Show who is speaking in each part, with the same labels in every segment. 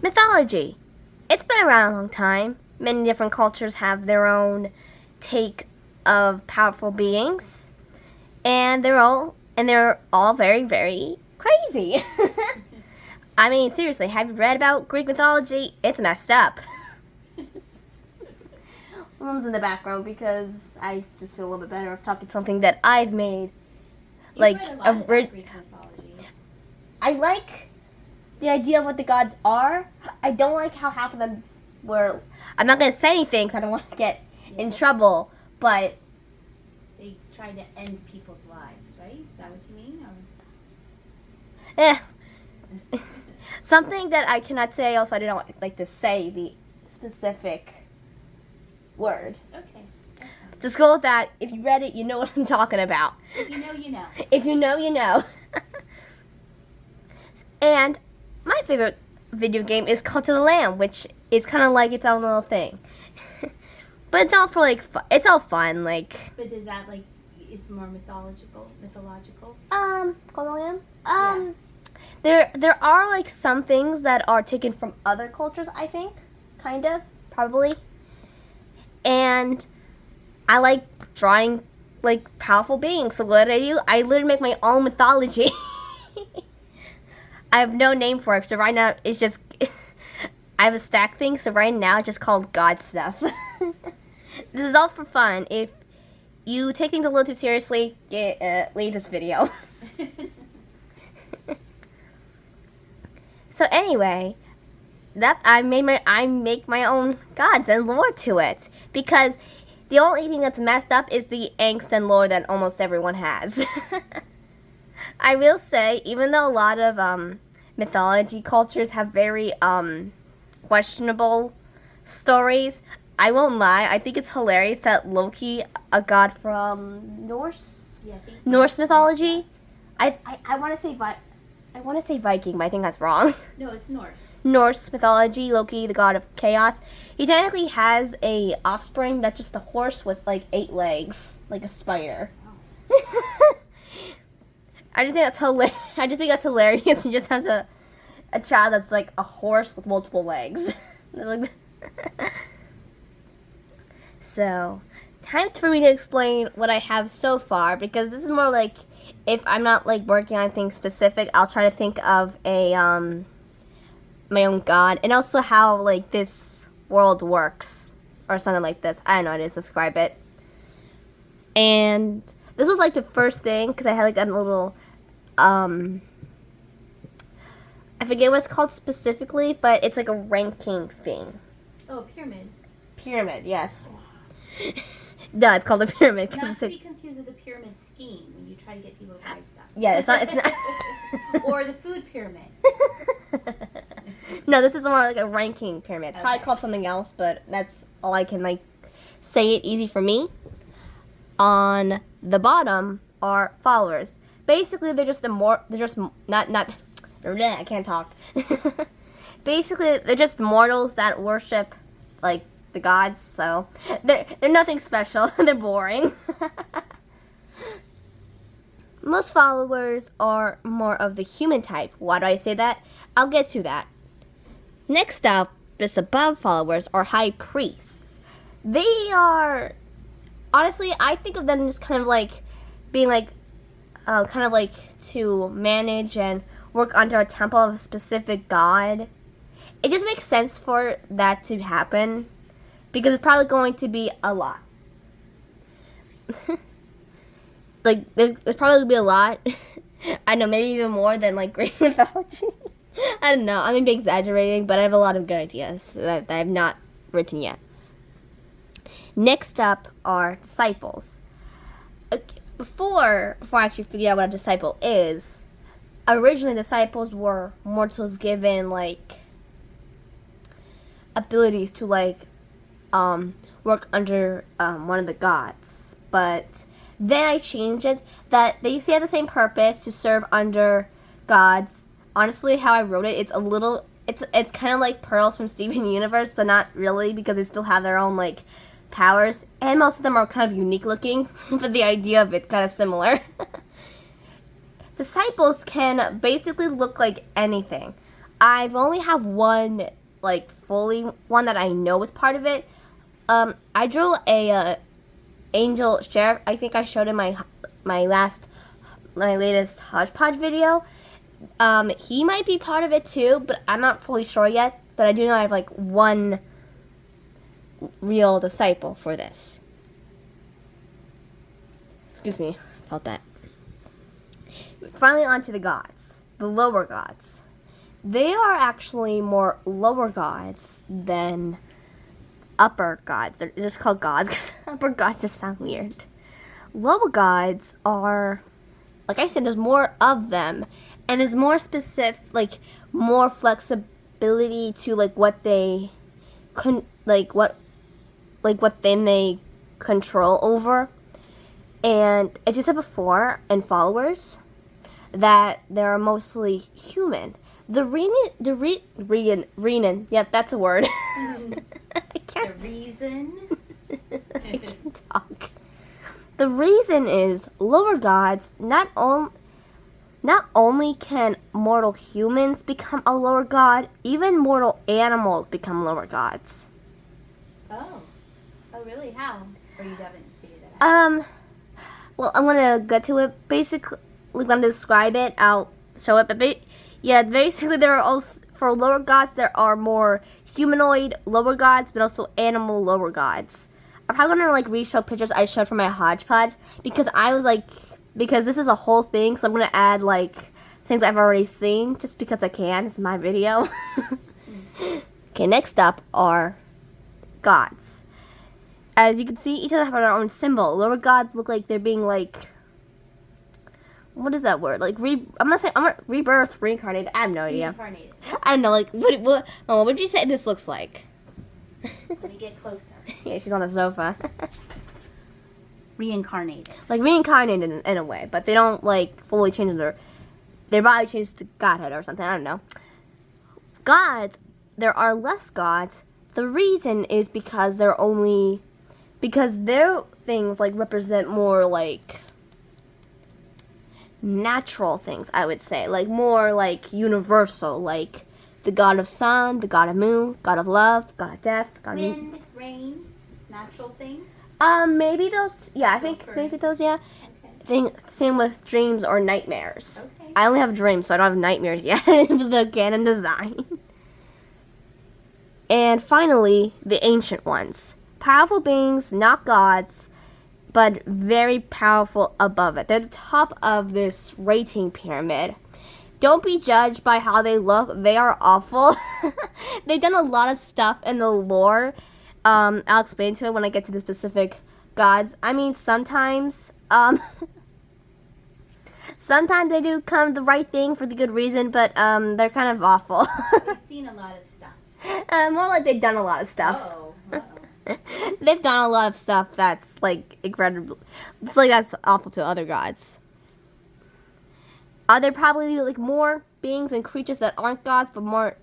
Speaker 1: Mythology. It's been around a long time. Many different cultures have their own take of powerful beings, and they're all very, very crazy. I mean, seriously, have you read about Greek mythology? It's messed up. Mom's in the background because I just feel a little bit better of talking something that I've made.
Speaker 2: You've read a lot about Greek mythology.
Speaker 1: I like the idea of what the gods are. I don't like how half of them were. I'm not gonna say anything because I don't want to get in trouble. But
Speaker 2: they tried to end people's lives, right? Is that what you mean?
Speaker 1: Something that I cannot say. Also, I don't like to say the specific word.
Speaker 2: Okay.
Speaker 1: Just go with that. If you read it, you know what I'm talking about.
Speaker 2: If you know, you know.
Speaker 1: If you know, you know. And my favorite video game is Cult of the Lamb, which is kind of like its own little thing. But it's all for it's all fun, like.
Speaker 2: But is that like it's more mythological?
Speaker 1: Cult of the Lamb. There are like some things that are taken from other cultures. I think, kind of, probably. And I like drawing like powerful beings. So what do? I literally make my own mythology. I have no name for it. So right now it's just I have a stack thing. So right now it's just called God stuff. This is all for fun. If you take things a little too seriously, leave this video. So anyway, I make my own gods and lore to it because the only thing that's messed up is the angst and lore that almost everyone has. I will say, even though a lot of mythology cultures have very questionable stories, I won't lie. I think it's hilarious that Loki, a god from Norse mythology, I want to say Viking, but I think that's wrong.
Speaker 2: No, it's Norse.
Speaker 1: Norse mythology, Loki, the god of chaos. He technically has a offspring that's just a horse with like 8 legs, like a spider. Oh. I just think that's hilarious. He just has a child that's like a horse with multiple legs. So, time for me to explain what I have so far, because this is more like if I'm not like working on anything specific, I'll try to think of a my own god, and also how like this world works or something like this. I don't know how to describe it. And this was like the first thing because I had like a little I forget what it's called specifically, but it's like a ranking thing.
Speaker 2: Oh, a pyramid.
Speaker 1: Pyramid, yes. No, it's called a pyramid.
Speaker 2: Not to be confused with the pyramid scheme when you try to get people to buy stuff.
Speaker 1: Yeah, it's not.
Speaker 2: Or the food pyramid.
Speaker 1: No, this is more like a ranking pyramid.
Speaker 2: Okay.
Speaker 1: Probably called something else, but that's all I can like say it easy for me. On the bottom are followers. Basically, they're just I can't talk. Basically, they're just mortals that worship like the gods, so they're nothing special. They're boring. Most followers are more of the human type. Why do I say that? I'll get to that. Next up, just above followers are high priests. They are, honestly, I think of them just kind of like being like, kind of like to manage and work under a temple of a specific god. It just makes sense for that to happen because it's probably going to be a lot. Like, there's probably going to be a lot. I know, maybe even more than, like, Greek mythology. I don't know. I may be exaggerating, but I have a lot of good ideas that I have not written yet. Next up are disciples. Okay, before I actually figure out what a disciple is, originally disciples were mortals given, like, abilities to, like, work under one of the gods. But then I changed it that they used to have the same purpose to serve under gods. Honestly, how I wrote it, it's kind of like Pearls from Steven Universe, but not really because they still have their own like powers, and most of them are kind of unique looking, but the idea of it's kind of similar. Disciples can basically look like anything. I've only have one, like, fully one that I know is part of it. I drew a angel sheriff. I think I showed in my latest hodgepodge video. He might be part of it too, but I'm not fully sure yet. But I do know I have, like, one real disciple for this. Excuse me, I felt that. Finally, on to the gods, the lower gods. They are actually more lower gods than upper gods. They're just called gods because upper gods just sound weird. Lower gods are, like I said, there's more of them, and there's more specific, like, more flexibility to, like, what they what thing they control over. And as you said before, in followers, that they're mostly human. The Renan, yep, that's a word. I can't.
Speaker 2: The reason.
Speaker 1: I can't talk. The reason is lower gods not only can mortal humans become a lower god, even mortal animals become lower gods.
Speaker 2: Oh really? How? Or you haven't figured that out?
Speaker 1: Well, I'm gonna get to it. Basically, I'm gonna describe it. I'll show it. But basically, there are also, for lower gods, there are more humanoid lower gods, but also animal lower gods. I'm probably gonna, like, re-show pictures I showed for my hodgepodge because because this is a whole thing, so I'm gonna add, like, things I've already seen just because I can. It's my video. Okay, next up are gods. As you can see, each of them have their own symbol. Lower gods look like they're being, like, what is that word? Like, rebirth, reincarnated. I have no idea.
Speaker 2: Reincarnated.
Speaker 1: I don't know. Like, what would you say this looks like?
Speaker 2: Let me get closer.
Speaker 1: Yeah, she's on the sofa.
Speaker 2: Reincarnated.
Speaker 1: Like, reincarnated in a way, but they don't, like, fully change their body changes to godhood or something. I don't know. Gods, there are less gods. The reason is because their things, like, represent more, like, natural things, I would say. Like, more, like, universal. Like, the god of sun, the god of moon, god of love, god of death, god of...
Speaker 2: Wind, rain, natural things?
Speaker 1: Maybe those... Yeah, I think maybe those, yeah.
Speaker 2: Okay.
Speaker 1: Same with dreams or nightmares.
Speaker 2: Okay.
Speaker 1: I only have dreams, so I don't have nightmares yet. The canon design. And finally, the ancient ones. Powerful beings, not gods, but very powerful above it. They're the top of this rating pyramid. Don't be judged by how they look. They are awful. They've done a lot of stuff in the lore. I'll explain to it when I get to the specific gods. I mean, sometimes they do kind of the right thing for the good reason, but they're kind of awful.
Speaker 2: We've seen a lot of stuff.
Speaker 1: More like they've done a lot of stuff.
Speaker 2: Uh-oh.
Speaker 1: They've done a lot of stuff that's, like, incredible. It's like that's awful to other gods. Are there probably, like, more beings and creatures that aren't gods, but more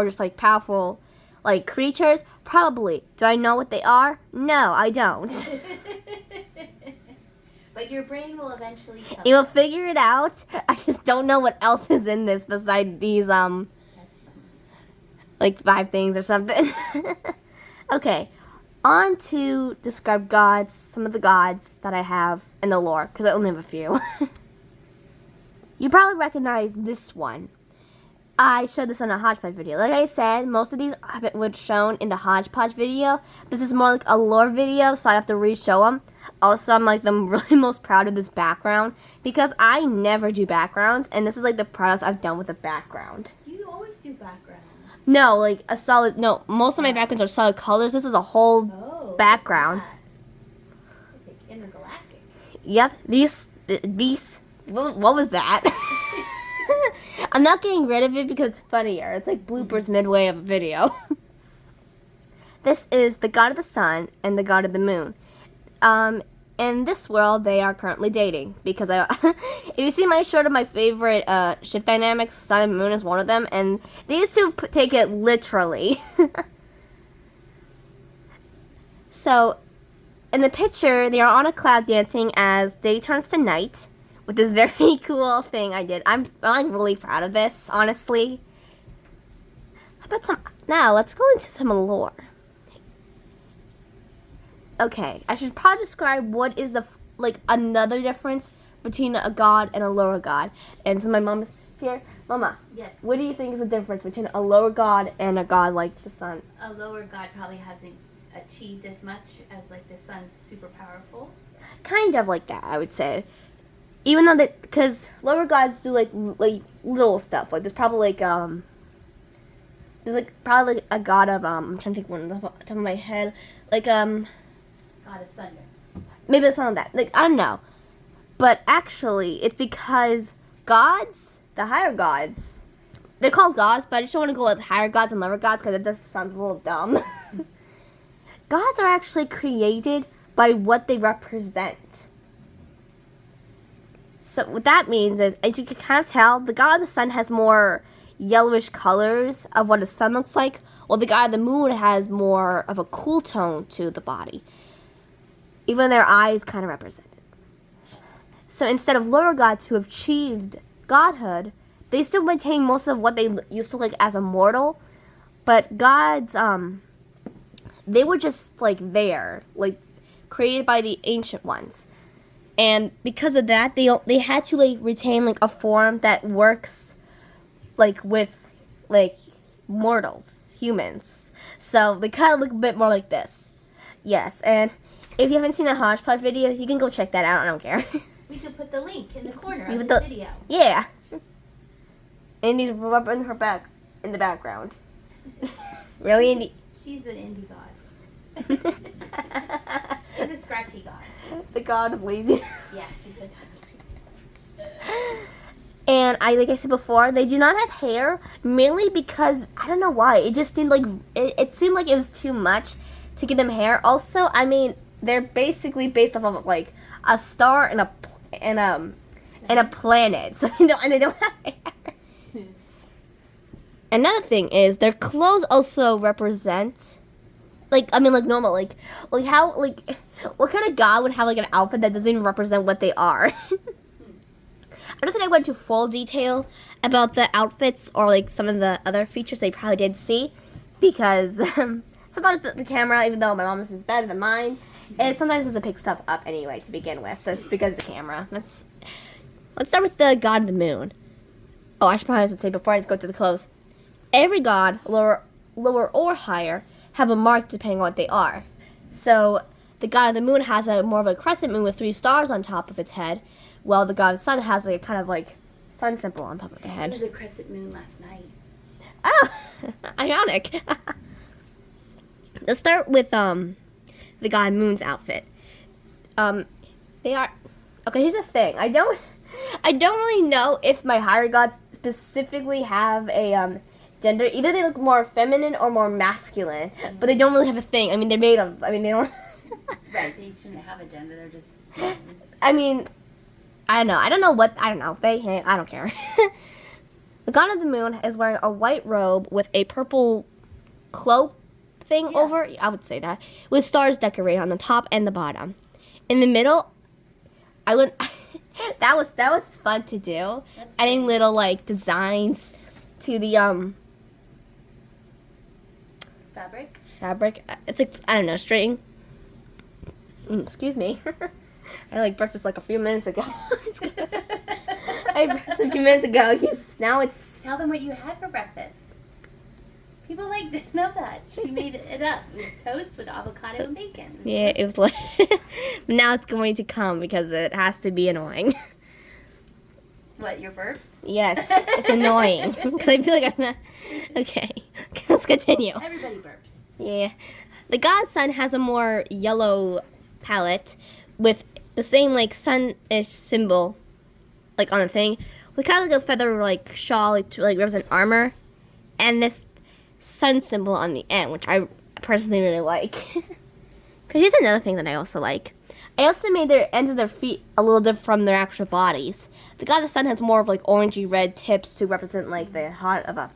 Speaker 1: just, like, powerful, like, creatures? Probably. Do I know what they are? No, I don't.
Speaker 2: But your brain will eventually tell
Speaker 1: You will figure it out. I just don't know what else is in this besides these,
Speaker 2: That's funny.
Speaker 1: like, 5 things or something. Okay. On to describe gods, some of the gods that I have in the lore, because I only have a few. You probably recognize this one. I showed this on a hodgepodge video. Like I said, most of these were shown in the hodgepodge video. This is more like a lore video, so I have to re-show them. Also, I'm really most proud of this background, because I never do backgrounds, and this is, like, the proudest I've done with a background.
Speaker 2: You always do background.
Speaker 1: No, like most of my backgrounds are solid colors. This is a whole background.
Speaker 2: It's like intergalactic.
Speaker 1: Yep, these, what was that? I'm not getting rid of it because it's funnier. It's like bloopers midway of a video. This is the god of the sun and the god of the moon. In this world, they are currently dating because if you see my shirt of my favorite shift dynamics, sun and moon is one of them, and these two take it literally. So, in the picture, they are on a cloud dancing as day turns to night with this very cool thing I did. I'm really proud of this, honestly. But now let's go into some lore. Okay, I should probably describe what is the another difference between a god and a lower god. And so my mom is here. Mama,
Speaker 2: Yes.
Speaker 1: what do you think is the difference between a lower god and a god like the sun?
Speaker 2: A lower god probably hasn't achieved as much as like the sun's super powerful.
Speaker 1: Kind of like that, I would say. Even though because lower gods do like little stuff. Like there's probably there's probably a god of I'm trying to think one on the top of my head,
Speaker 2: God of thunder.
Speaker 1: maybe it's not that. I don't know, but actually it's because gods, the higher gods, they're called gods, but I just don't want to go with higher gods and lower gods because it just sounds a little dumb. Gods are actually created by what they represent. So what that means is, as you can kind of tell, the god of the sun has more yellowish colors of what the sun looks like, while the god of the moon has more of a cool tone to the body. Even their eyes kind of represent it. So instead of lower gods who have achieved godhood, they still maintain most of what they used to look like as a mortal, but gods, they were just there, created by the ancient ones. And because of that, they had to retain a form that works with mortals, humans. So they kind of look a bit more like this. Yes, and if you haven't seen the Hodgepodge video, you can go check that out. I don't care.
Speaker 2: We could put the link in the corner
Speaker 1: You
Speaker 2: of
Speaker 1: put
Speaker 2: the video.
Speaker 1: Yeah. And he's rubbing her back in the background. Really, Indy?
Speaker 2: She's an indie god. She's a scratchy god.
Speaker 1: The god of laziness.
Speaker 2: Yeah, she's a god of laziness.
Speaker 1: And like I said before, they do not have hair, mainly because I don't know why. It just seemed it seemed like it was too much to give them hair. Also, I mean, they're basically based off of a star and a planet, so and they don't have hair. Another thing is their clothes also represent normal how what kind of god would have an outfit that doesn't even represent what they are? I don't think I went into full detail about the outfits or some of the other features they probably did see, because sometimes the camera, even though my mom's is better than mine, it sometimes doesn't pick stuff up anyway to begin with. That's because of the camera. Let's start with the god of the moon. Oh, I should probably say before I go to the clothes. Every god, lower or higher, have a mark depending on what they are. So the god of the moon has more of a crescent moon with 3 stars on top of its head, while the god of the sun has a kind of sun symbol on top of the head.
Speaker 2: It was a crescent moon last night.
Speaker 1: Oh, ironic. Let's start with the god moon's outfit. They are okay. Here's the thing. I don't really know if my higher gods specifically have a gender. Either they look more feminine or more masculine, but they don't really have a thing. I mean, they're made of. I mean, they don't.
Speaker 2: Right, they shouldn't have a gender. They're just.
Speaker 1: I mean, I don't know. I don't know. I don't care. The god of the moon is wearing a white robe with a purple cloak thing over. I would say that, with stars decorated on the top and the bottom. In the middle, I went. that was fun to do. Adding little like to the fabric. It's like, I don't know, string. Excuse me. I like breakfast like a few minutes ago. I had breakfast a few minutes ago. Now it's.
Speaker 2: Tell them what you had for breakfast. People like to know that. She made it up. It was toast with avocado and bacon.
Speaker 1: Yeah, it was like. Now it's going to come because it has to be annoying.
Speaker 2: What, your burps?
Speaker 1: Yes, it's annoying because I feel like I'm not. Okay, let's continue.
Speaker 2: Everybody burps.
Speaker 1: Yeah, the god sun has a more yellow palette with the same like sun-ish symbol, like on the thing, with kind of like a feather like shawl to like represent armor, and this sun symbol on the end, which I personally really like. Cause here's another thing that I also like. I also made their ends of their feet a little different from their actual bodies. The god of the sun has more of like orangey red tips to represent like the heart of a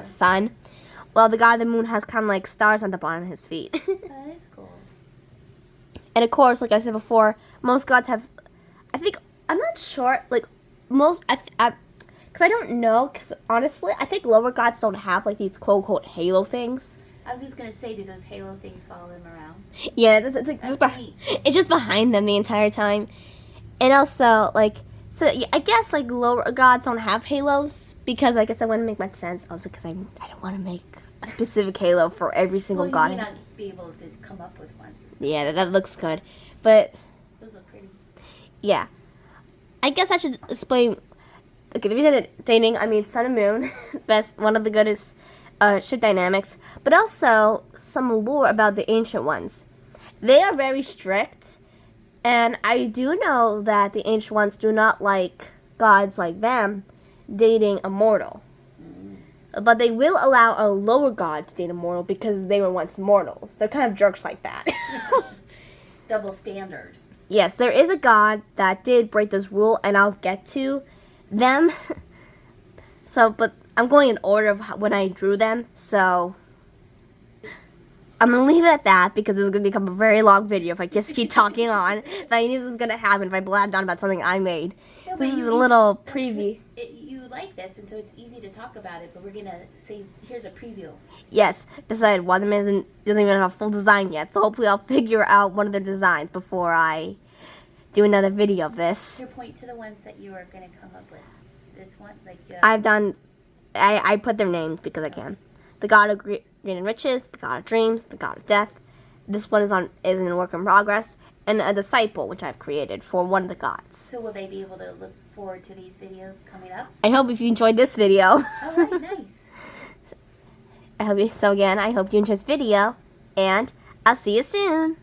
Speaker 1: sun, while the god of the moon has kind of like stars on the bottom of his feet.
Speaker 2: That is cool.
Speaker 1: And of course, like I said before, most gods have, I think, I'm not sure, like most, because Because I don't know, because honestly, I think lower gods don't have, like, these quote-unquote halo things.
Speaker 2: I was just going to say, do those halo things follow them around?
Speaker 1: Yeah, it's like
Speaker 2: That's neat.
Speaker 1: it's just behind them the entire time. And also, like, so yeah, I guess, like, lower gods don't have halos, because I guess that wouldn't make much sense. Also, because I don't want to make a specific halo for every single
Speaker 2: Well,
Speaker 1: god.
Speaker 2: you may not be able to come up with one.
Speaker 1: Yeah, that looks good. But,
Speaker 2: Those look pretty.
Speaker 1: yeah. I guess I should explain. Okay, the reason that dating, I mean, Sun and Moon, one of the goodest ship dynamics, but also some lore about the ancient ones. They are very strict, and I do know that the ancient ones do not like gods like them dating a mortal. But they will allow a lower god to date a mortal because they were once mortals. They're kind of jerks like that.
Speaker 2: Double standard.
Speaker 1: Yes, there is a god that did break this rule, and I'll get to them. But I'm going in order of when I drew them, so I'm going to leave it at that because it's going to become a very long video if I just keep talking on. But I knew this was going to happen if I blabbed on about something I made.
Speaker 2: No,
Speaker 1: This
Speaker 2: but
Speaker 1: is a little preview.
Speaker 2: You like this, and so it's easy to talk about it, but we're going to say, here's a preview.
Speaker 1: Yes, besides, one of them doesn't even have a full design yet, so hopefully I'll figure out one of their designs before I do another video of this.
Speaker 2: Your point to the ones that you are going to come up with. This one, like
Speaker 1: I put their names because I can. The God of Greed and Riches, the God of Dreams, the God of Death. This one is in a work in progress, and a disciple which I've created for one of the gods.
Speaker 2: So will they be able to look forward to these videos coming up?
Speaker 1: I hope if you enjoyed this video.
Speaker 2: All right, nice.
Speaker 1: I hope you enjoyed this video, and I'll see you soon.